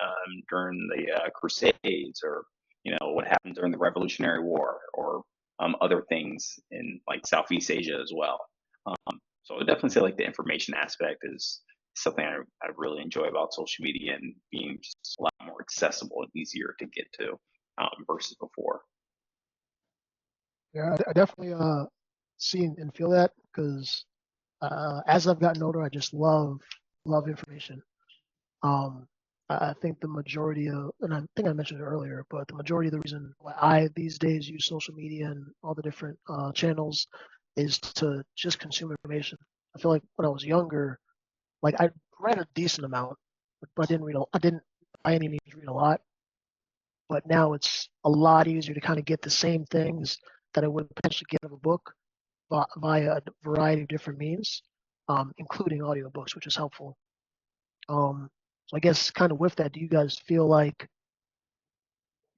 during the Crusades, or what happened during the Revolutionary War, or other things in like Southeast Asia as well. So I would definitely say like the information aspect is something I really enjoy about social media, and being just a lot more accessible and easier to get to versus before. Yeah, I definitely see and feel that because as I've gotten older, I just love information. Um, I think the majority of, and I think I mentioned it earlier, but the majority of the reason why I these days use social media and all the different channels is to just consume information. I feel like when I was younger, like I read a decent amount, but I didn't read. I didn't by any means read a lot. But now it's a lot easier to kind of get the same things that I would potentially get of a book via a variety of different means, including audiobooks, which is helpful. So I guess kind of with that, do you guys feel like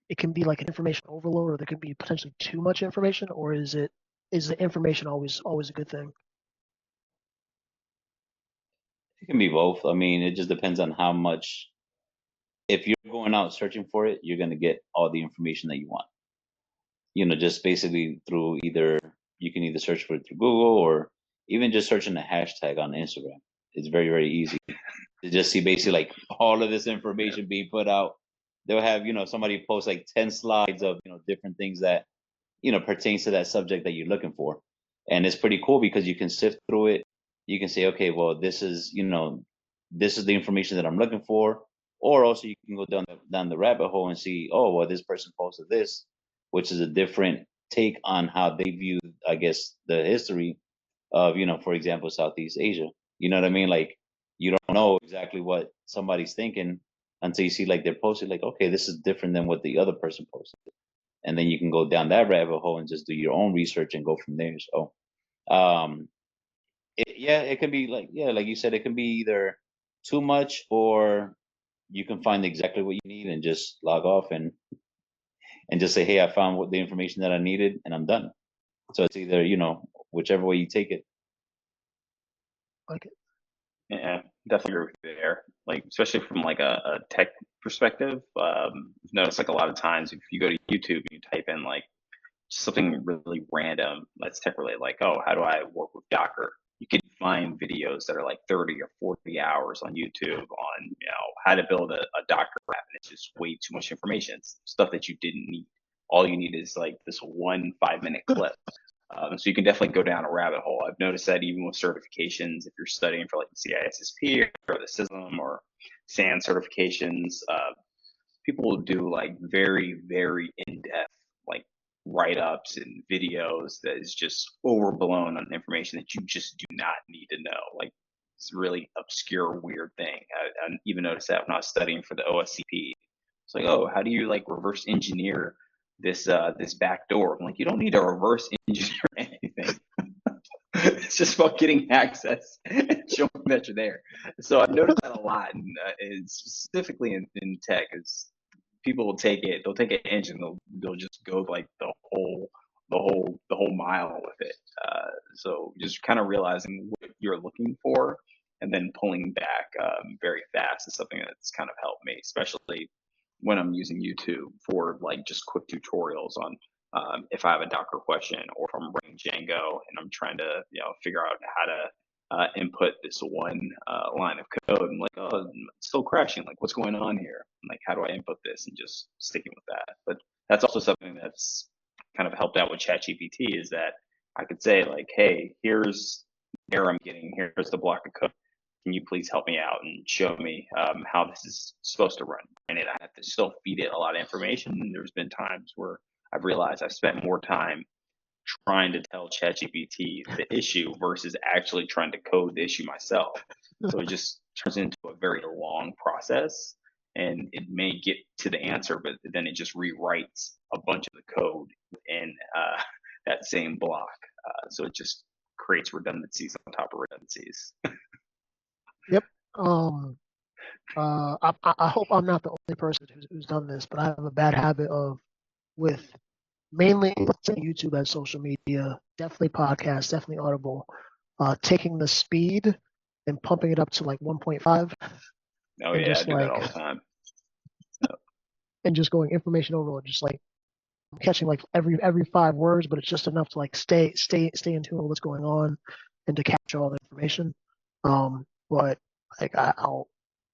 it can be like an information overload, or there could be potentially too much information, or is the information always a good thing? it can be both. I mean, it just depends on how much. If you're going out searching for it, you're gonna get all the information that you want. Just basically through either you can either search for it through Google, or even just searching a hashtag on Instagram. It's very, very easy to just see basically like all of this information being put out. They'll have, somebody post like 10 slides of, different things that, pertains to that subject that you're looking for. And it's pretty cool because you can sift through it. You can say, okay, well, this is the information that I'm looking for. Or also you can go down the rabbit hole and see, oh, well, this person posted this, which is a different take on how they view, I guess, the history of, for example, Southeast Asia. You know what I mean? Like, you don't know exactly what somebody's thinking until you see like they're posting, like, okay, this is different than what the other person posted. And then you can go down that rabbit hole and just do your own research and go from there. So, um, yeah, it can be like, yeah, like you said, it can be either too much, or you can find exactly what you need and just log off and just say, hey, I found what the information that I needed and I'm done. So it's either, whichever way you take it. Like, Yeah, definitely agree with you there. Like, especially from like a tech perspective, I've noticed like a lot of times if you go to YouTube and you type in like something really random that's tech related, like, oh, how do I work with Docker? You can find videos that are like 30 or 40 hours on YouTube on, how to build a Docker app. And it's just way too much information. It's stuff that you didn't need. All you need is like this one 5-minute clip. So you can definitely go down a rabbit hole. I've noticed that even with certifications, if you're studying for like the CISSP or the CISM or SAN certifications, people will do like very, very in-depth like write-ups and videos that is just overblown on information that you just do not need to know. Like, it's a really obscure, weird thing. I even noticed that when I was studying for the OSCP. It's like, oh, how do you like reverse engineer this back door? I'm like, you don't need to reverse engineer anything. It's just about getting access and showing that you're there. So I've noticed that a lot, and specifically in tech, is people will take it. They'll take an inch and they'll just go like the whole mile with it. So just kind of realizing what you're looking for and then pulling back very fast is something that's kind of helped me, especially when I'm using YouTube for like just quick tutorials on if I have a Docker question, or if I'm running Django and I'm trying to, figure out how to input this one line of code. I'm like, oh, it's still crashing. Like, what's going on here? I'm like, how do I input this? And just sticking with that. But that's also something that's kind of helped out with ChatGPT, is that I could say like, hey, here's the error I'm getting. Here's the block of code. Can you please help me out and show me how this is supposed to run? And I have to still feed it a lot of information. There's been times where I've realized I've spent more time trying to tell ChatGPT the issue versus actually trying to code the issue myself. So it just turns into a very long process, and it may get to the answer, but then it just rewrites a bunch of the code in that same block. So it just creates redundancies on top of redundancies. Yep. I hope I'm not the only person who's done this, but I have a bad habit of, with mainly YouTube as social media, definitely podcasts, definitely Audible, taking the speed and pumping it up to like 1.5, Oh and yeah, I just do that like, all the time. and just going information overload, just like I'm catching like every 5 words, but it's just enough to like stay in tune with what's going on and to capture all the information. But like I'll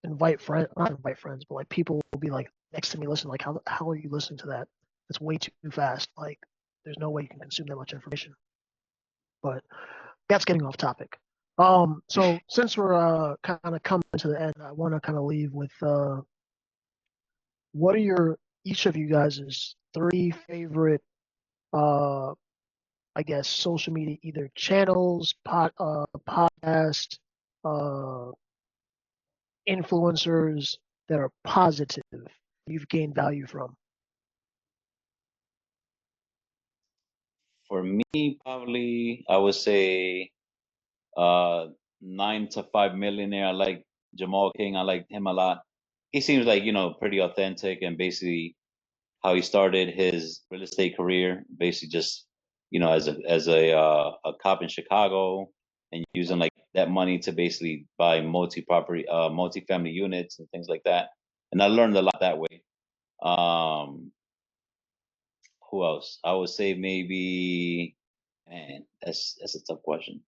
not invite friends, but like people will be like next to me, listen, like how are you listening to that? It's way too fast. Like there's no way you can consume that much information. But that's getting off topic. So since we're kind of coming to the end, I want to kind of leave with what are each of you guys' 3 favorite I guess social media, either channels, podcast, uh, influencers that are positive you've gained value from. For me, probably I would say 9 to 5 millionaire. I like Jamal King. I like him a lot. He seems like, pretty authentic, and basically how he started his real estate career, basically just, as a cop in Chicago, and using like that money to basically buy multi-family units and things like that. And I learned a lot that way. Um, who else? I would say maybe, man, that's a tough question.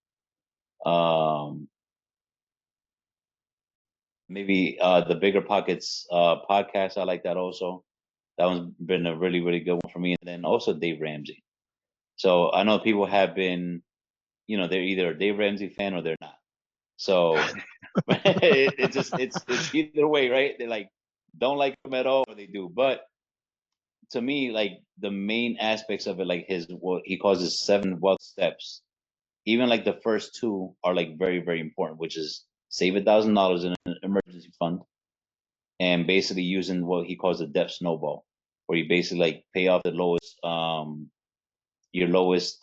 Um, Maybe the Bigger Pockets podcast. I like that also. That one's been a really, really good one for me. And then also Dave Ramsey. So I know people have been, they're either a Dave Ramsey fan or they're not. So it's either way, right? They like don't like him at all, or they do. But to me, like the main aspects of it, like his what he calls his 7 wealth steps, even like the first 2 are like very, very important, which is save $1,000 in an emergency fund, and basically using what he calls the debt snowball, where you basically like pay off the lowest your lowest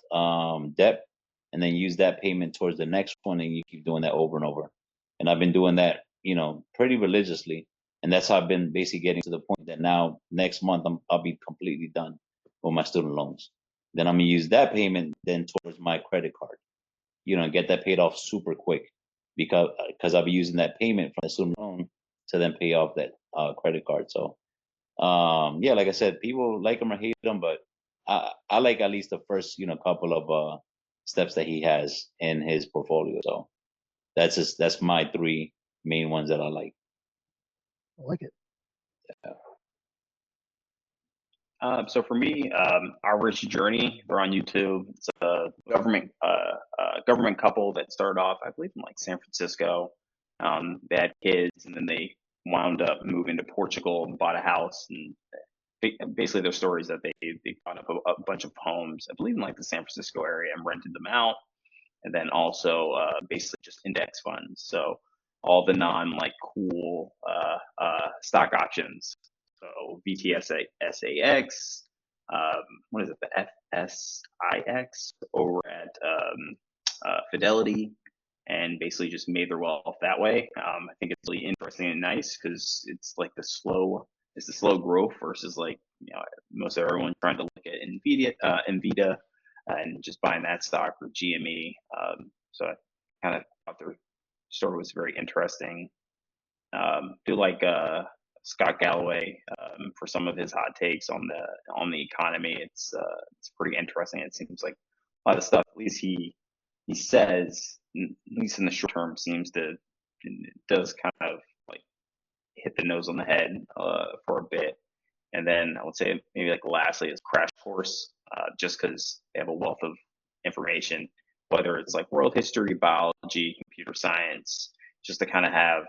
debt, and then use that payment towards the next one, and you keep doing that over and over. And I've been doing that, pretty religiously, and that's how I've been basically getting to the point that now next month I'll be completely done with my student loans. Then I'm gonna use that payment then towards my credit card, and get that paid off super quick, because I'll be using that payment from the student loan to then pay off that credit card. So yeah, like I said, people like him or hate him, but I like at least the first, couple of steps that he has in his portfolio. So that's my 3 main ones that I like. I like it. So for me, Our Rich Journey, they're on YouTube. It's a government couple that started off, I believe, in like San Francisco. They had kids, and then they wound up moving to Portugal and bought a house. And basically, their story is that they bought up a bunch of homes, I believe, in like the San Francisco area, and rented them out. And then also basically just index funds. So all the non like cool stock options. So VTSAX, what is it, the FSIX over at Fidelity, and basically just made their wealth that way. I think it's really interesting and nice because it's the slow growth versus like most everyone trying to look at Nvidia, and just buying that stock or GME. So I kind of thought their story was very interesting. Do like Scott Galloway for some of his hot takes on the economy. It's pretty interesting. It seems like a lot of stuff, at least he says, at least in the short term, it does kind of like hit the nose on the head for a bit. And then I would say maybe like lastly is Crash Course, just because they have a wealth of information, whether it's like world history, biology, computer science, just to kind of have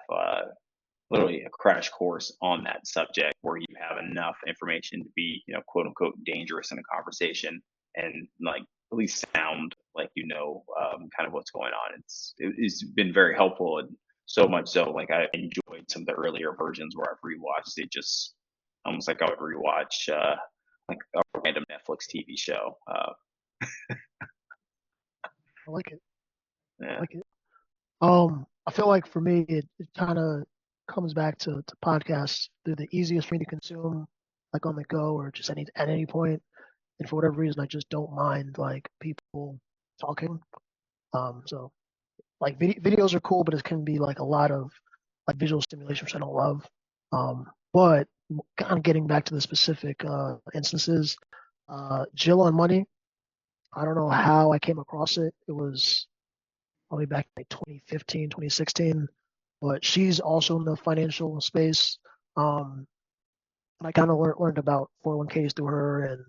literally a crash course on that subject where you have enough information to be, quote unquote, dangerous in a conversation and like at least sound like kind of what's going on. It's been very helpful, and so much so like I enjoyed some of the earlier versions where I've rewatched it, just almost like I would rewatch like a random Netflix TV show. I like it. Yeah. I like it. I feel like for me, it kind of comes back to podcasts. They're the easiest for me to consume, like on the go or just at any point. And for whatever reason, I just don't mind like people talking. So like videos are cool, but it can be like a lot of like visual stimulation, which I don't love. But kind of getting back to the specific instances, Jill on Money. I don't know how I came across it. It was probably back in like 2015, 2016. But she's also in the financial space. And I kind of learned about 401ks through her and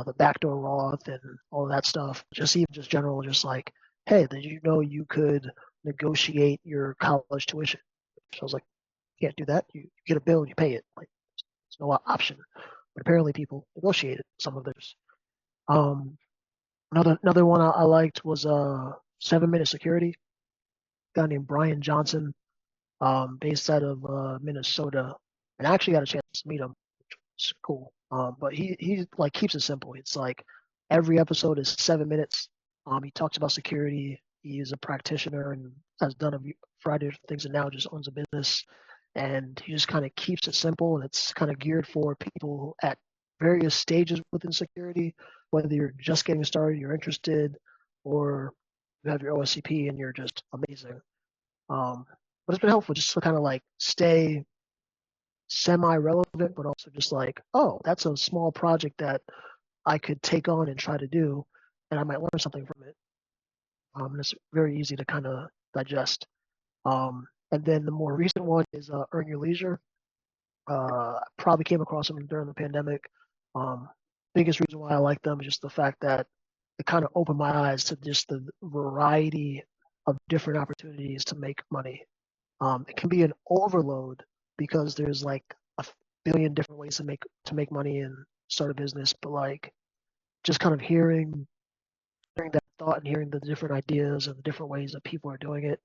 the backdoor Roth and all of that stuff. Just general, just like, hey, did you know you could negotiate your college tuition? So I was like, you can't do that. You get a bill and you pay it. Like, there's no option. But apparently people negotiated some of theirs. Um, another one I liked was 7 Minute Security. A guy named Brian Johnson, based out of Minnesota, and I actually got a chance to meet him. It's cool. But he like keeps it simple. It's like every episode is 7 minutes. He talks about security. He is a practitioner and has done a variety of things, and now just owns a business. And he just kind of keeps it simple, and it's kind of geared for people at various stages within security, whether you're just getting started, you're interested, or you have your OSCP and you're just amazing. But it's been helpful just to kind of like stay semi-relevant, but also just like, oh, that's a small project that I could take on and try to do, and I might learn something from it. And it's very easy to kind of digest. And then the more recent one is Earn Your Leisure. I probably came across them during the pandemic. Biggest reason why I like them is just the fact that it kind of opened my eyes to just the variety of different opportunities to make money. It can be an overload because there's like a billion different ways to make money and start a business, but like just kind of hearing that thought and hearing the different ideas and the different ways that people are doing it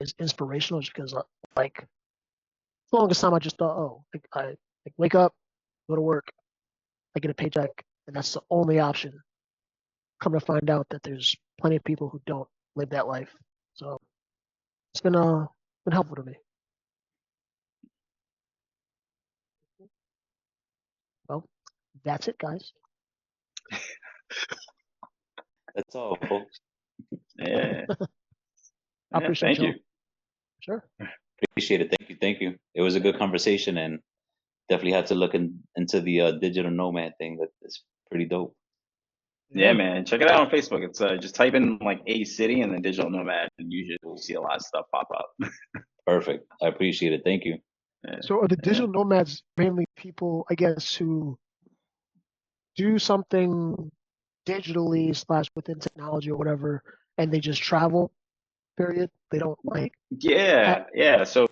is inspirational. Just because like the longest time I just thought, oh, I like wake up, go to work, I get a paycheck, and that's the only option. Come to find out that there's plenty of people who don't live that life. So it's been helpful to me. Well, that's it, guys. That's all, folks. Yeah. I appreciate Thank you. you. Sure. Appreciate it. Thank you. It was a good conversation, and definitely had to look into the digital nomad thing. That's pretty dope. Yeah, man. Check it out on Facebook. It's just type in like a city and then digital nomad, and usually we'll see a lot of stuff pop up. Perfect. I appreciate it. Thank you. Yeah. So are the digital nomads mainly people, I guess, who do something digitally slash within technology or whatever, and they just travel? Period. They don't like. Yeah. So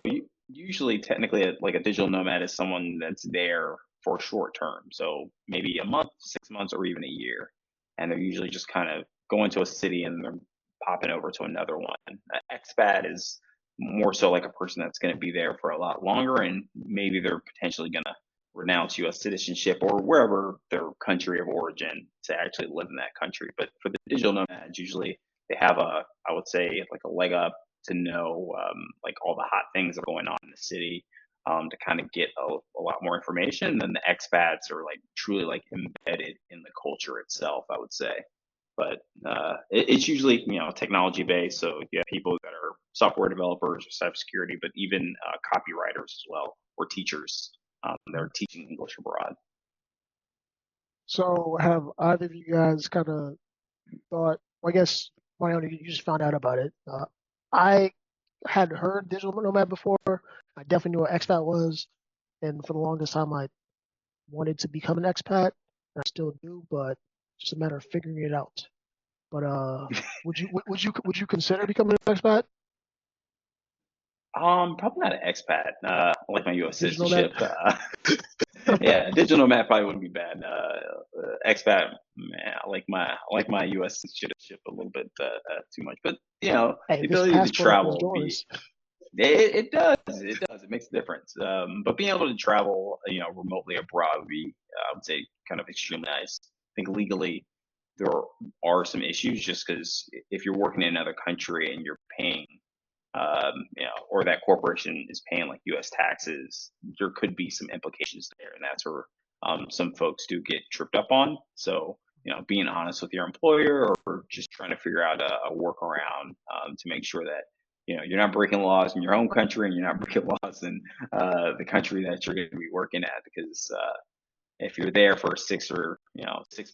usually, technically, like a digital nomad is someone that's there for short term. So maybe a month, 6 months, or even a year. And they're usually just kind of going to a city and they're popping over to another one. Expat is more so like a person that's going to be there for a lot longer, and maybe they're potentially going to renounce U.S. citizenship or wherever their country of origin to actually live in that country. But for the digital nomads, usually they have I would say like a leg up to know like all the hot things that are going on in the city, to kind of get a lot more information. And then the expats are like truly like embedded in the culture itself, I would say. But it's usually technology based. So you have people that are software developers or cybersecurity, but even copywriters as well, or teachers that are teaching English abroad. So have either of you guys kind of thought, well, I guess, Mariano, you just found out about it. I had heard digital nomad before. I definitely knew what expat was. And for the longest time, I wanted to become an expat. And I still do, but it's just a matter of figuring it out. But would you consider becoming an expat? Probably not an expat. I like my U.S. Digital nomad? citizenship. Yeah, digital nomad probably wouldn't be bad. Expat, man, I like my U.S. citizenship a little bit too much. But Hey, the this ability to passport opens travel would be. doors. It does. It does. It makes a difference. But being able to travel, remotely abroad would be, I would say, kind of extremely nice. I think legally there are some issues just because if you're working in another country and you're paying, or that corporation is paying like U.S. taxes, there could be some implications there, and that's where some folks do get tripped up on. So, being honest with your employer or just trying to figure out a workaround to make sure that you're not breaking laws in your own country and you're not breaking laws in the country that you're going to be working at, because if you're there for 6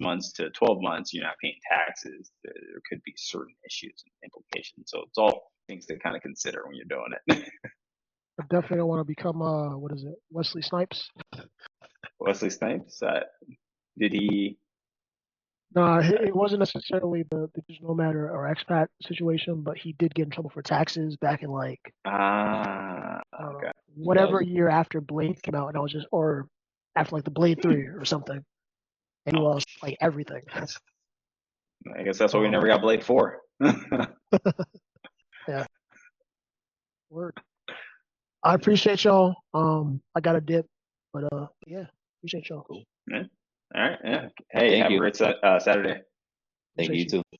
months to 12 months, you're not paying taxes. There could be certain issues and implications. So it's all things to kind of consider when you're doing it. I definitely don't want to become what is it, Wesley Snipes? Wesley Snipes, did he? No, it wasn't necessarily the digital nomad or expat situation, but he did get in trouble for taxes back in like I don't know, Okay. whatever year after Blade came out, and I was just or after like the Blade 3 or something, and he Oh, lost like everything. I guess that's what we never got Blade 4. Yeah, word. I appreciate y'all. I got a dip, but yeah, appreciate y'all. Cool. Yeah. All right. Yeah. Hey, Thank have a you. great Saturday. Thank you Appreciate you. too.